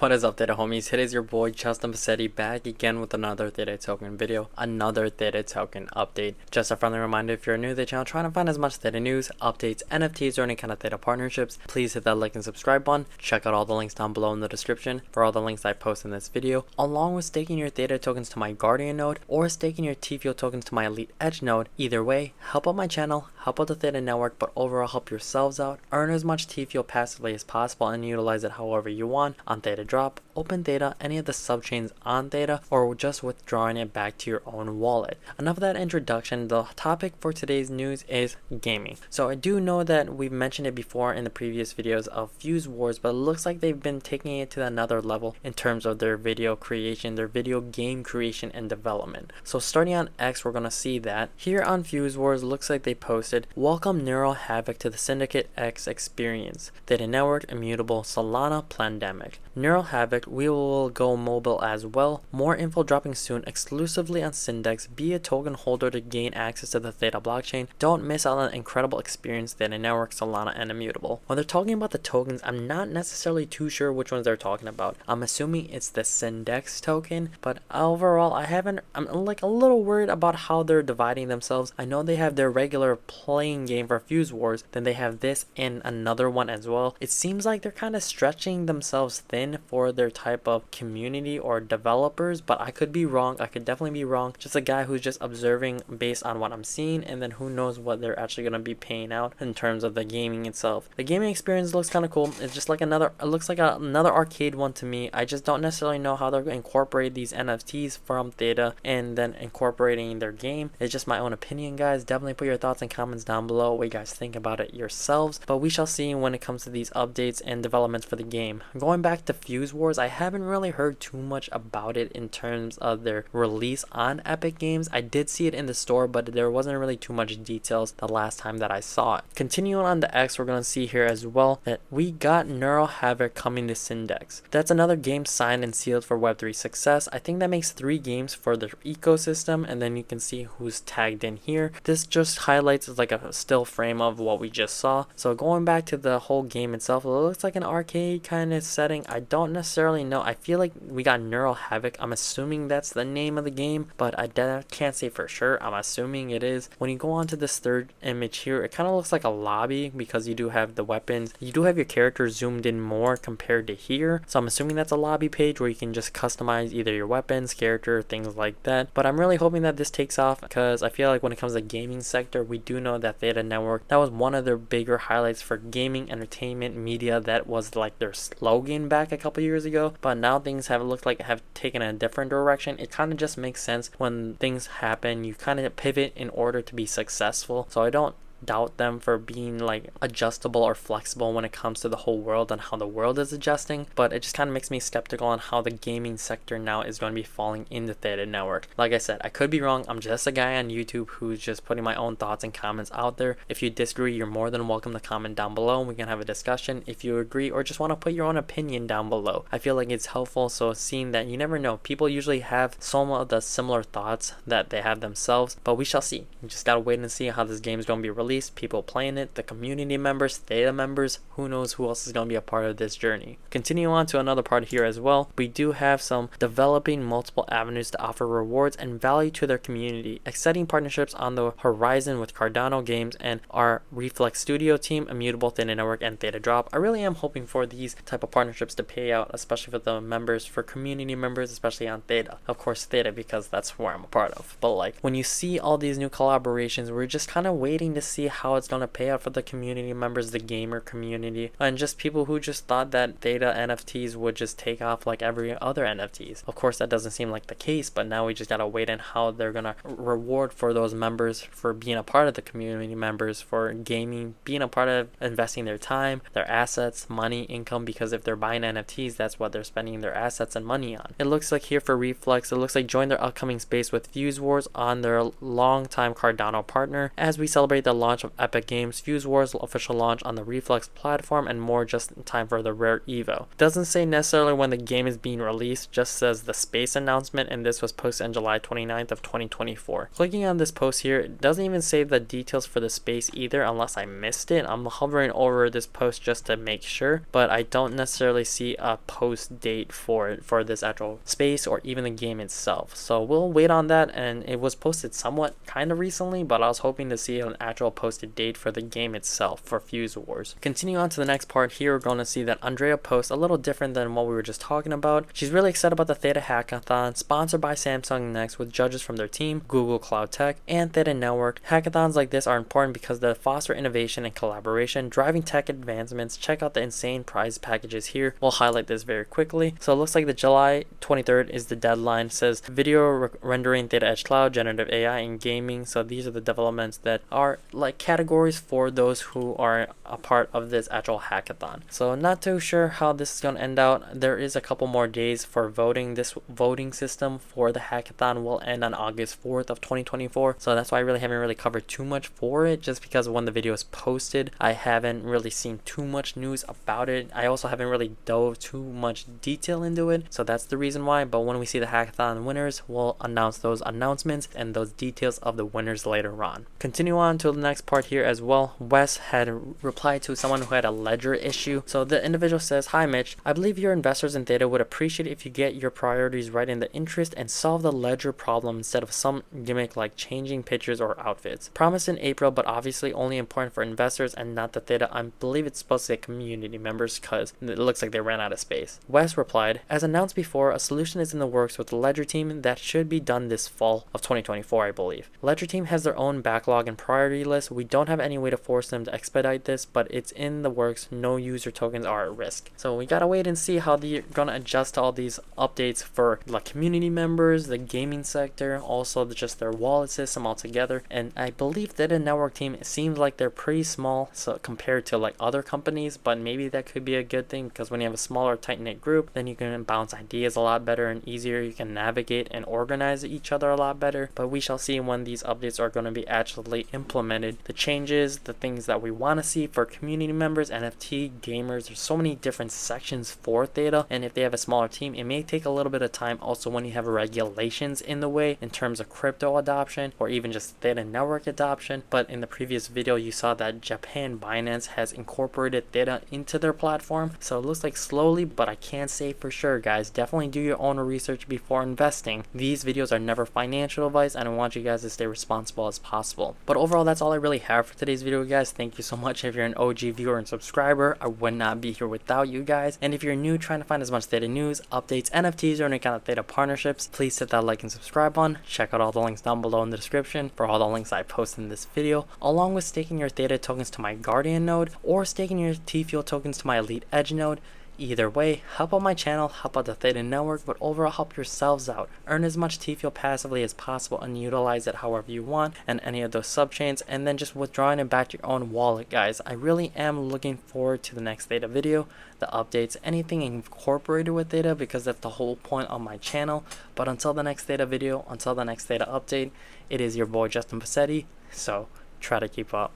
What is up, Theta homies? It is your boy Justin Passetti back again with another Theta token video, another Theta token update. Just a friendly reminder, if you're new to the channel trying to find as much Theta news, updates, NFTs, or any kind of Theta partnerships, please hit that like and subscribe button. Check out all the links down below in the description for all the links I post in this video, along with staking your Theta tokens to my Guardian node or staking your TFO tokens to my Elite Edge node. Either way, help out my channel, help out the Theta network, but overall help yourselves out, earn as much TFO passively as possible, and utilize it however you want on Theta Drop, Open Theta, any of the subchains on Theta, or just withdrawing it back to your own wallet. Enough of that introduction. The topic for today's news is gaming. So I do know that we've mentioned it before in the previous videos of Fuse Wars, but it looks like they've been taking it to another level in terms of their video creation, their video game creation and development. So starting on X, we're going to see that. Here on Fuse Wars, looks like they posted, "Welcome Neural Havoc to the Syndicate X experience. Theta Network, Immutable, Solana, Plandemic. Neural Havoc, we will go mobile as well. More info dropping soon exclusively on Syndex. Be a token holder to gain access to the Theta blockchain. Don't miss out on an incredible experience, Theta Network, Solana, and Immutable." When they're talking about the tokens, I'm not necessarily too sure which ones they're talking about. I'm assuming it's the Syndex token, but overall I'm like a little worried about how they're dividing themselves. I know they have their regular playing game for Fuse Wars, then they have this and another one as well. It seems like they're kind of stretching themselves thin for their type of community or developers, but I could be wrong. I could definitely be wrong. Just a guy who's just observing based on what I'm seeing, and then who knows what they're actually going to be paying out in terms of the gaming itself. The gaming experience looks kind of cool. It's just like it looks like another arcade one to me. I just don't necessarily know how they're going to incorporate these NFTs from Theta and then incorporating their game. It's just my own opinion, guys. Definitely put your thoughts and comments down below what you guys think about it yourselves, but we shall see when it comes to these updates and developments for the game. Going back to Fuse Wars, I haven't really heard too much about it in terms of their release on Epic Games. I did see it in the store, but there wasn't really too much details the last time that I saw it. Continuing on the X, we're going to see here as well that we got Neural Havoc coming to Syndex. That's another game signed and sealed for Web3 success. I think that makes 3 games for the ecosystem, and then you can see who's tagged in here. This just highlights like a still frame of what we just saw. So going back to the whole game itself, it looks like an arcade kind of setting. I don't necessarily know. I feel like we got Neural Havoc. I'm assuming that's the name of the game, but I can't say for sure. I'm assuming it is. When you go on to this third image here, it kind of looks like a lobby because you do have the weapons. You do have your character zoomed in more compared to here. So I'm assuming that's a lobby page where you can just customize either your weapons, character, things like that. But I'm really hoping that this takes off because I feel like when it comes to the gaming sector, we do know that Theta Network, that was one of their bigger highlights for gaming, entertainment, media. That was like their slogan back a couple years ago, but now things have looked like have taken a different direction. It kind of just makes sense when things happen. You kind of pivot in order to be successful. So I don't doubt them for being like adjustable or flexible when it comes to the whole world and how the world is adjusting, but it just kind of makes me skeptical on how the gaming sector now is going to be falling in the Theta Network. Like I said, I could be wrong. I'm just a guy on YouTube who's just putting my own thoughts and comments out there. If you disagree, you're more than welcome to comment down below and we can have a discussion. If you agree or just want to put your own opinion down below, I feel like it's helpful. So seeing that, you never know, people usually have some of the similar thoughts that they have themselves, but we shall see. You just gotta wait and see how this game is going to be released. People playing it, the community members, Theta members, who knows who else is going to be a part of this journey. Continue on to another part here as well. We do have some developing multiple avenues to offer rewards and value to their community. Exciting partnerships on the horizon with Cardano Games and our Reflex Studio team, Immutable, Theta Network, and Theta Drop. I really am hoping for these type of partnerships to pay out, especially for the members, for community members, especially on Theta. Of course, Theta, because that's where I'm a part of. But like when you see all these new collaborations, we're just kind of waiting to see how it's going to pay out for the community members, the gamer community, and just people who just thought that Theta NFTs would just take off like every other NFTs. Of course, that doesn't seem like the case, but now we just got to wait on how they're going to reward for those members for being a part of the community members, for gaming, being a part of investing their time, their assets, money, income, because if they're buying NFTs, that's what they're spending their assets and money on. It looks like here for Reflex, it looks like join their upcoming space with Fuse Wars on their longtime Cardano partner as we celebrate the launch of Epic Games Fuse Wars official launch on the Reflex platform, and more just in time for the Rare Evo. Doesn't say necessarily when the game is being released, just says the space announcement, and this was posted on July 29th of 2024. Clicking on this post here, it doesn't even say the details for the space either, unless I missed it. I'm hovering over this post just to make sure, but I don't necessarily see a post date for this actual space or even the game itself. So we'll wait on that, and it was posted somewhat kind of recently, but I was hoping to see an actual posted date for the game itself for Fuse Wars. Continue on to the next part here, we're going to see that Andrea posts a little different than what we were just talking about. She's really excited about the Theta Hackathon, sponsored by Samsung Next, with judges from their team, Google Cloud Tech, and Theta Network. Hackathons like this are important because they foster innovation and collaboration, driving tech advancements. Check out the insane prize packages here. We'll highlight this very quickly. So it looks like the July 23rd is the deadline. It says video rendering, Theta Edge Cloud, generative AI, and gaming. So these are the developments that are like categories for those who are a part of this actual hackathon. So not too sure how this is going to end out. There is a couple more days for voting. This voting system for the hackathon will end on August 4th of 2024. So that's why I really haven't really covered too much for it, just because when the video is posted, I haven't really seen too much news about it. I also haven't really dove too much detail into it. So that's the reason why. But when we see the hackathon winners, we'll announce those announcements and those details of the winners later on. Continue on to the next part here as well. Wes had replied to someone who had a ledger issue. So the individual says, "Hi Mitch, I believe your investors in Theta would appreciate if you get your priorities right in the interest and solve the ledger problem instead of some gimmick like changing pictures or outfits. Promised in April, but obviously only important for investors and not the Theta. I believe it's supposed to say community members because it looks like they ran out of space." Wes replied, "As announced before, a solution is in the works with the ledger team that should be done this fall of 2024, I believe. Ledger team has their own backlog and priority list. We don't have any way to force them to expedite this, but it's in the works. No user tokens are at risk." So we gotta wait and see how they're gonna adjust to all these updates for like community members, the gaming sector, also just their wallet system altogether. And I believe that the network team, it seems like they're pretty small, so compared to like other companies, but maybe that could be a good thing, because when you have a smaller tight-knit group, then you can bounce ideas a lot better and easier. You can navigate and organize each other a lot better. But we shall see when these updates are going to be actually implemented. The changes, the things that we want to see for community members, NFT, gamers, there's so many different sections for Theta, and if they have a smaller team, it may take a little bit of time. Also, when you have regulations in the way in terms of crypto adoption or even just Theta Network adoption. But in the previous video, you saw that Japan Binance has incorporated Theta into their platform. So it looks like slowly, but I can't say for sure, guys. Definitely do your own research before investing. These videos are never financial advice, and I want you guys to stay responsible as possible. But overall, that's all I really have for today's video, guys. Thank you so much. If you're an OG viewer and subscriber, I would not be here without you guys. And if you're new, trying to find as much Theta news, updates, NFTs, or any kind of Theta partnerships, please hit that like and subscribe button. Check out all the links down below in the description for all the links I post in this video, along with staking your Theta tokens to my Guardian node or staking your T-Fuel tokens to my Elite Edge node. Either way, help out my channel, help out the Theta Network, but overall help yourselves out. Earn as much T-Fuel passively as possible and utilize it however you want and any of those subchains, and then just withdrawing it back to your own wallet, guys. I really am looking forward to the next Theta video, the updates, anything incorporated with Theta, because that's the whole point of my channel. But until the next Theta video, until the next Theta update, it is your boy Justin Passetti, so try to keep up.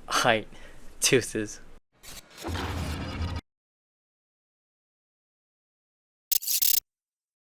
Alright, deuces.